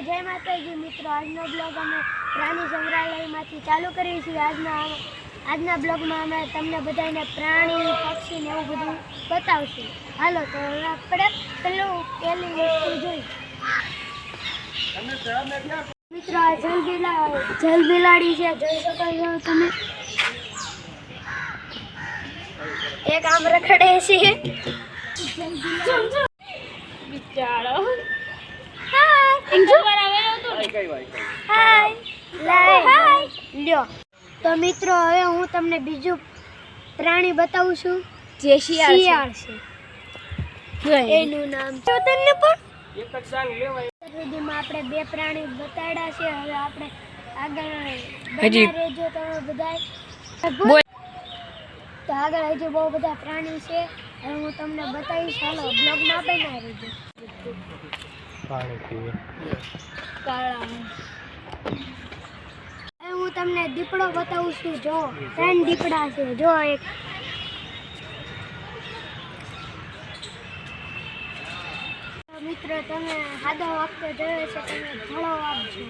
બધાને જય માતાજી મિત્રો। આજનો બ્લોગ અમે પ્રાણી સંગ્રહાલયમાંથી ચાલુ કરીએ છીએ। આજના બ્લોગમાં અમે તમને બધાને પ્રાણી પક્ષી ને એવું બધું બતાવશું। હાલો તો આપણે પહેલી વસ્તુ જોઈ મિત્રો, આ જલ બિલાડી છે, જોઈ શકો છો તમે। એક આમ રખડે છે બિચારો। તો મિત્રો હવે હું તમને બીજું પ્રાણી બતાવું છું જે શિયાળ છે। એનું નામ છે તને પણ એક જ જાન લેવાય। સુધીમાં આપણે બે પ્રાણી બતાડ્યા છે। હવે આપણે આગળ બના રહેજો તમે બધાય। તો આગળ હજી બહુ બધા પ્રાણી છે, હવે હું તમને બતાવીશ। હાલો બ્લોગમાં બના રહેજો। હવે હું તમને દીપડો બતાવું છું। જો 3 દીપડા છે। જો એક મિત્રો તમે સાદો વખતે જોયો છે, તમે ઘણો આપજો।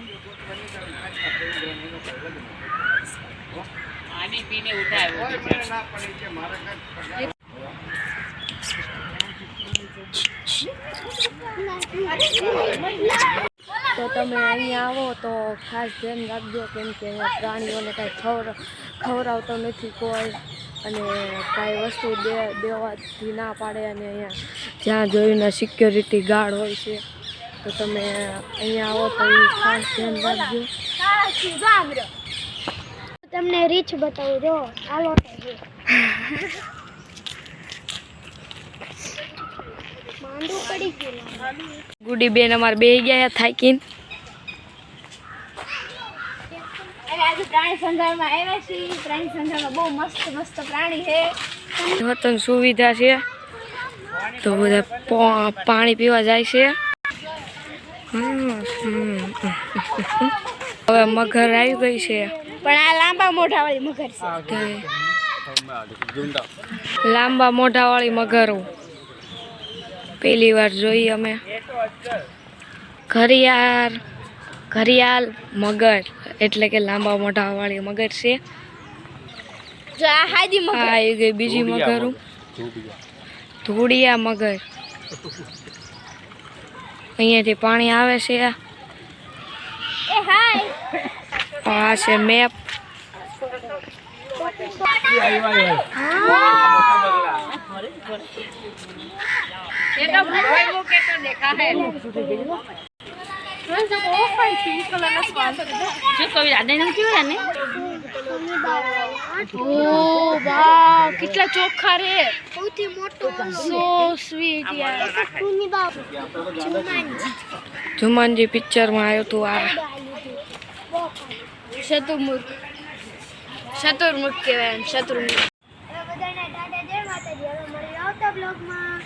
પાણી પીને ઉઠાવ્યો તો તમે અહીંયા આવો તો ખાસ ધ્યાન રાખજો, કેમ કે અહીંયા પ્રાણીઓને કાંઈ ખવડાવતો નથી કોઈ, અને કાંઈ વસ્તુ દેવાથી ના પાડે। અને અહીંયા જ્યાં જોઈને સિક્યોરિટી ગાર્ડ હોય છે, તો તમે અહીંયા આવો તો એ ખાસ ધ્યાન રાખજો। તમને રીછ બતાવું, જો હાલો માંડું પડી ગયું। ગુડી બેન અમારે બેહી ગયા થાકીને। આજે પ્રાણી સંગ્રહાલયમાં આવ્યા છીએ। પ્રાણી સંગ્રહાલયમાં બહુ મસ્ત પ્રાણી છે, વતન સુવિધા છે, તો બધા પાણી પીવા જાય છે। હવે મગર આવી ગઈ છે, પણ આ લાંબા મોઢા વાળી મગર છે। લાંબા મોઢા વાળી મગર પહેલી વાર જોઈ અમે। ઘરિયાળ મગર એટલે કે લાંબા મોઢા વાળી મગર છે। જો આ હાદી મગર આવી ગઈ, બીજી મગર ધોળિયા મગર। અહીંયાથી પાણી આવે છે। આ છે મેપ। કેટલા ચોખ્ખા રે, સૌથી મોટો સો સ્વીટ યાર। જુમાનજી પિક્ચરમાં આવ્યો હતું આ શત્રુમુખ કહેવાય, શત્રુમુખ। બધાને ટાટા જય માતાજી। હવે મળીએ આવતા બ્લોગમાં।